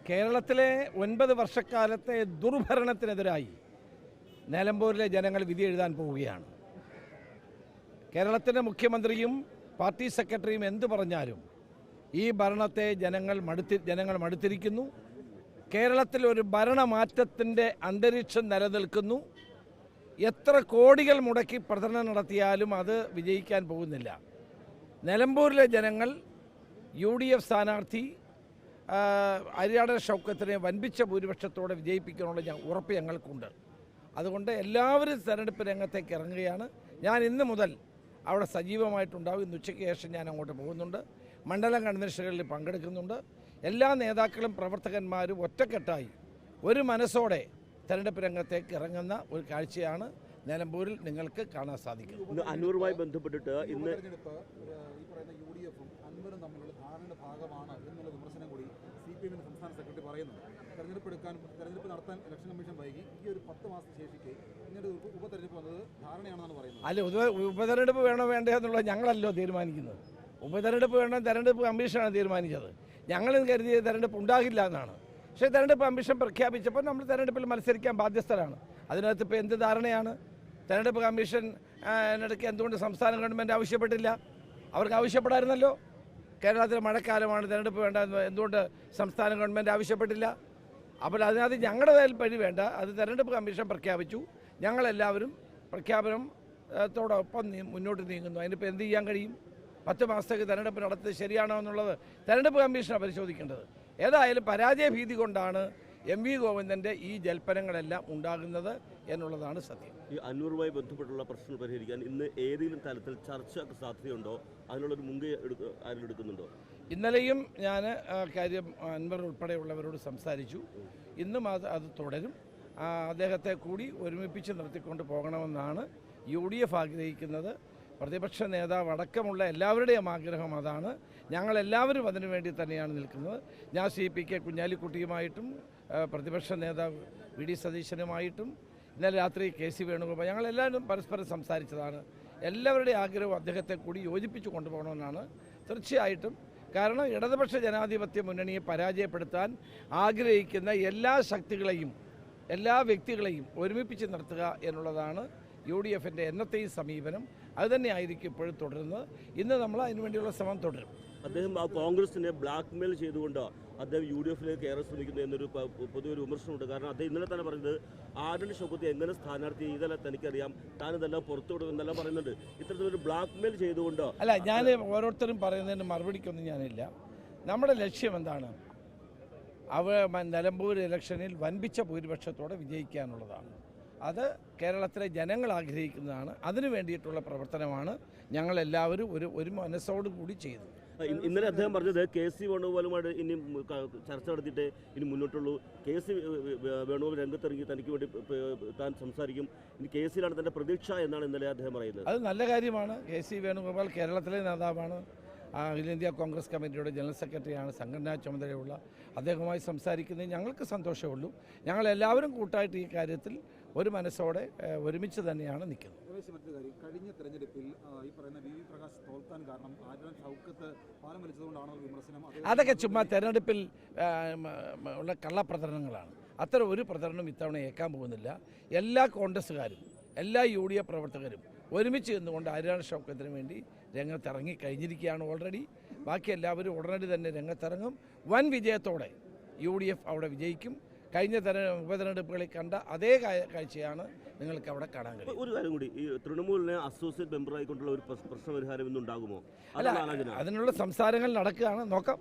കേരളത്തിലെ 9 വർഷക്കാലത്തെ ദുർഭരണത്തിനെതിരായി നിലമ്പൂരിലെ ജനങ്ങൾ വിധി എഴുതാൻ പോവുകയാണ്. കേരളത്തിൻ്റെ മുഖ്യമന്ത്രിയും പാർട്ടി സെക്രട്ടറിയും എന്തു പറഞ്ഞാലും ഈ ഭരണത്തെ ജനങ്ങൾ മടുത്തിരിക്കുന്നു. കേരളത്തിൽ ഒരു ഭരണമാറ്റത്തിൻ്റെ അന്തരീക്ഷം നിലനിൽക്കുന്നു. എത്ര കോടികൾ മുടക്കി പ്രചരണം നടത്തിയാലും അത് വിജയിക്കാൻ പോകുന്നില്ല. നിലമ്പൂരിലെ ജനങ്ങൾ UDF സ്ഥാനാർത്ഥി അരിയാടൻ ഷൗക്കത്തിനെ വൻപിച്ച ഭൂരിപക്ഷത്തോടെ വിജയിപ്പിക്കാനുള്ള ഉറപ്പ് ഞങ്ങൾക്കുണ്ട്. അതുകൊണ്ട് എല്ലാവരും തെരഞ്ഞെടുപ്പ് രംഗത്തേക്ക് ഇറങ്ങുകയാണ്. ഞാൻ ഇന്ന് മുതൽ അവിടെ സജീവമായിട്ടുണ്ടാകും. ഇന്ന് ഉച്ചയ്ക്ക് ശേഷം ഞാൻ അങ്ങോട്ട് പോകുന്നുണ്ട്. മണ്ഡലം കൺവെൻഷനുകളിൽ പങ്കെടുക്കുന്നുണ്ട്. എല്ലാ നേതാക്കളും പ്രവർത്തകന്മാരും ഒറ്റക്കെട്ടായി ഒരു മനസ്സോടെ തെരഞ്ഞെടുപ്പ് രംഗത്തേക്ക് ഇറങ്ങുന്ന ഒരു കാഴ്ചയാണ് നിലമ്പൂരിൽ നിങ്ങൾക്ക് കാണാൻ സാധിക്കും. അന്നൂറുമായി ബന്ധപ്പെട്ടിട്ട് ഇന്ന് UDF-ഉം അൻവറും തമ്മിലുള്ള ധാരണയുടെ ഭാഗമാണ് എന്നുള്ള വിമർശനം കൂടി CPM സംസ്ഥാന സെക്രട്ടറി പറയുന്നുണ്ട്. തെരഞ്ഞെടുപ്പ് നടത്താൻ ഇലക്ഷൻ കമ്മീഷൻ വൈകി. ഈ ഒരു 10 മാസത്തിന് ശേഷിക്ക് ഇങ്ങനെ ഉപതെരഞ്ഞെടുപ്പ് വന്നത് ധാരണയാണെന്നാണ് പറയുന്നത്. അല്ല, ഉപതെരഞ്ഞെടുപ്പ് വേണോ വേണ്ടേ എന്നുള്ളത് ഞങ്ങളല്ലോ തീരുമാനിക്കുന്നത്. ഉപതെരഞ്ഞെടുപ്പ് വേണം തെരഞ്ഞെടുപ്പ് കമ്മീഷനാണ് തീരുമാനിച്ചത്. ഞങ്ങളും കരുതിയ തെരഞ്ഞെടുപ്പ് ഉണ്ടാകില്ല എന്നാണ്. പക്ഷേ തെരഞ്ഞെടുപ്പ് കമ്മീഷൻ പ്രഖ്യാപിച്ചപ്പോൾ നമ്മൾ തെരഞ്ഞെടുപ്പിൽ മത്സരിക്കാൻ ബാധ്യസ്ഥരാണ്. അതിനകത്ത് ഇപ്പോൾ എന്ത് ധാരണയാണ്? തെരഞ്ഞെടുപ്പ് കമ്മീഷൻ ഇടയ്ക്ക് എന്തുകൊണ്ട് സംസ്ഥാന ഗവൺമെൻറ് ആവശ്യപ്പെട്ടില്ല? അവർക്ക് ആവശ്യപ്പെടായിരുന്നല്ലോ. കേരളത്തിൽ മഴക്കാലമാണ്, തെരഞ്ഞെടുപ്പ് വേണ്ട, എന്തുകൊണ്ട് സംസ്ഥാന ഗവൺമെൻറ് ആവശ്യപ്പെട്ടില്ല? അപ്പോൾ അതിനകത്ത് ഞങ്ങളുടെ പഴി വേണ്ട. അത് തെരഞ്ഞെടുപ്പ് കമ്മീഷൻ പ്രഖ്യാപിച്ചു. ഞങ്ങളെല്ലാവരും പ്രഖ്യാപനത്തോടൊപ്പം മുന്നോട്ട് നീങ്ങുന്നു. അതിനിപ്പോൾ എന്ത് ചെയ്യാൻ കഴിയും? 10 മാസത്തേക്ക് തെരഞ്ഞെടുപ്പ് നടത്തുന്നത് ശരിയാണോ എന്നുള്ളത് തെരഞ്ഞെടുപ്പ് കമ്മീഷനാണ് പരിശോധിക്കേണ്ടത്. ഏതായാലും പരാജയ ഭീതി കൊണ്ടാണ് MV ഗോവിന്ദൻ്റെ ഈ ജൽപ്പനങ്ങളെല്ലാം ഉണ്ടാകുന്നത് എന്നുള്ളതാണ് സത്യം. ഈ അന്നൂറുമായി ബന്ധപ്പെട്ടുള്ള പ്രശ്നം പരിഹരിക്കാൻ ഇന്ന് ഏതെങ്കിലും തലത്തിൽ ചർച്ചയ്ക്ക് സാധ്യതയുണ്ടോ? അതിനുള്ളൊരു മുൻകൈ ആരും എടുക്കുന്നുണ്ടോ? ഇന്നലെയും ഞാൻ കാര്യം അൻവർ ഉൾപ്പെടെയുള്ളവരോട് സംസാരിച്ചു. ഇന്നും അത് തുടരും. അദ്ദേഹത്തെ കൂടി ഒരുമിപ്പിച്ച് നിർത്തിക്കൊണ്ട് പോകണമെന്നാണ് UDF ആഗ്രഹിക്കുന്നത്. പ്രതിപക്ഷ നേതാവ് അടക്കമുള്ള എല്ലാവരുടെയും ആഗ്രഹം അതാണ്. ഞങ്ങളെല്ലാവരും അതിനു വേണ്ടി തന്നെയാണ് നിൽക്കുന്നത്. ഞാൻ CPK കുഞ്ഞാലിക്കുട്ടിയുമായിട്ടും പ്രതിപക്ഷ നേതാവ് VD സതീശനുമായിട്ടും ഇന്നലെ രാത്രി KC വേണുഗോപാൽ ഞങ്ങളെല്ലാവരും പരസ്പരം സംസാരിച്ചതാണ്. എല്ലാവരുടെയും ആഗ്രഹവും അദ്ദേഹത്തെ കൂടി യോജിപ്പിച്ച് കൊണ്ടുപോകണമെന്നാണ്. തീർച്ചയായിട്ടും, കാരണം ഇടതുപക്ഷ ജനാധിപത്യ മുന്നണിയെ പരാജയപ്പെടുത്താൻ ആഗ്രഹിക്കുന്ന എല്ലാ ശക്തികളെയും എല്ലാ വ്യക്തികളെയും ഒരുമിപ്പിച്ച് നിർത്തുക എന്നുള്ളതാണ് UDF-ൻ്റെ എന്നത്തെയും സമീപനം. അതുതന്നെയായിരിക്കും ഇപ്പോഴും തുടരുന്നത്. ഇന്ന് നമ്മൾ അതിനുവേണ്ടിയുള്ള ശ്രമം തുടരും. അദ്ദേഹം കോൺഗ്രസിനെ ബ്ലാക്ക് മെയിൽ ചെയ്തുകൊണ്ട് അദ്ദേഹം UDF-ലേക്ക് കയറാൻ ശ്രമിക്കുന്നു എന്നൊരു പൊതുവൊരു വിമർശനമുണ്ട്. കാരണം അദ്ദേഹം ഇന്നലെ തന്നെ പറയുന്നത് ആന്റണി ഷൗക്കത്ത് എങ്ങനെ സ്ഥാനാർത്ഥി ഇതെല്ലാം തനിക്കറിയാം, താനിതെല്ലാം പുറത്തു വിടുമെന്നെല്ലാം പറയുന്നുണ്ട്. ഇത്തരത്തിലൊരു ബ്ലാക്ക് മെയിൽ ചെയ്തുകൊണ്ട് അല്ല, ഞാൻ ഓരോരുത്തരും പറയുന്നതിന് മറുപടിക്കൊന്നും ഞാനില്ല. നമ്മുടെ ലക്ഷ്യം എന്താണ്? നിലമ്പൂർ ഇലക്ഷനിൽ വൻപിച്ച ഭൂരിപക്ഷത്തോടെ വിജയിക്കാനുള്ളതാണ്. അത് കേരളത്തിലെ ജനങ്ങൾ ആഗ്രഹിക്കുന്നതാണ്. അതിനു വേണ്ടിയിട്ടുള്ള പ്രവർത്തനമാണ് ഞങ്ങളെല്ലാവരും ഒരു മനസ്സോടുകൂടി ചെയ്തത്. ഇന്നലെ അദ്ദേഹം പറഞ്ഞത് KC വേണുഗോപാലുമായിട്ട് ഇനി ചർച്ച നടത്തിയിട്ട് ഇനി മുന്നോട്ടുള്ളൂ. KC വേണുഗോപാൽ രംഗത്തിറങ്ങി തനിക്ക് വേണ്ടി താൻ സംസാരിക്കും. ഇനി KC-യിലാണ് തൻ്റെ പ്രതീക്ഷ എന്നാണ് ഇന്നലെ അദ്ദേഹം പറയുന്നത്. അത് നല്ല കാര്യമാണ്. KC വേണുഗോപാൽ കേരളത്തിലെ നേതാവാണ്. അഖിലേന്ത്യാ കോൺഗ്രസ് കമ്മിറ്റിയുടെ ജനറൽ സെക്രട്ടറിയാണ്. സംഘടനാ ചുമതലയുള്ള അദ്ദേഹവുമായി സംസാരിക്കുന്നതിൽ ഞങ്ങൾക്ക് സന്തോഷമുള്ളൂ. ഞങ്ങളെല്ലാവരും കൂട്ടായിട്ട് ഈ കാര്യത്തിൽ ഒരു മനസ്സോടെ ഒരുമിച്ച് തന്നെയാണ് നിൽക്കുന്നത്. കഴിഞ്ഞ തെരഞ്ഞെടുപ്പിൽ ഈ പറയുന്ന VV പ്രകാശ് തോൽക്കാൻ കാരണം ആന്റണി ഷൗക്കത്ത് പാലം വലിച്ചതുകൊണ്ടാണോ വിമർശനം? അതൊക്കെ ചുമ്മാ തെരഞ്ഞെടുപ്പിൽ ഉള്ള കള്ളപ്രചരണങ്ങളാണ്. അത്തരം ഒരു പ്രചരണം ഇത്തവണ ഏൽക്കാൻ പോകുന്നില്ല. എല്ലാ കോൺഗ്രസ്സുകാരും എല്ലാ UDF പ്രവർത്തകരും ഒരുമിച്ച് നിന്നുകൊണ്ട് ആന്റണി ഷൗക്കത്തിന് വേണ്ടി രംഗത്തിറങ്ങി കഴിഞ്ഞിരിക്കുകയാണ് ഓൾറെഡി. ബാക്കി എല്ലാവരും ഉടനടി തന്നെ രംഗത്തിറങ്ങും. വൻ വിജയത്തോടെ UDF അവിടെ വിജയിക്കും. കഴിഞ്ഞ ഉപതെരഞ്ഞെടുപ്പുകളിൽ കണ്ട അതേ കാഴ്ചയാണ് നിങ്ങൾക്ക് അവിടെ കാണാൻ കഴിയും. ഒരു കാര്യം കൂടി, ഈ തൃണമൂലിനെ അസോസിയേറ്റ് മെമ്പറായിക്കൊണ്ടുള്ള ഒരു പ്രശ്നപരിഹാരം ഇന്നുണ്ടാകുമോ? അല്ല, അതിനുള്ള സംസാരങ്ങൾ നടക്കുകയാണ്. നോക്കാം.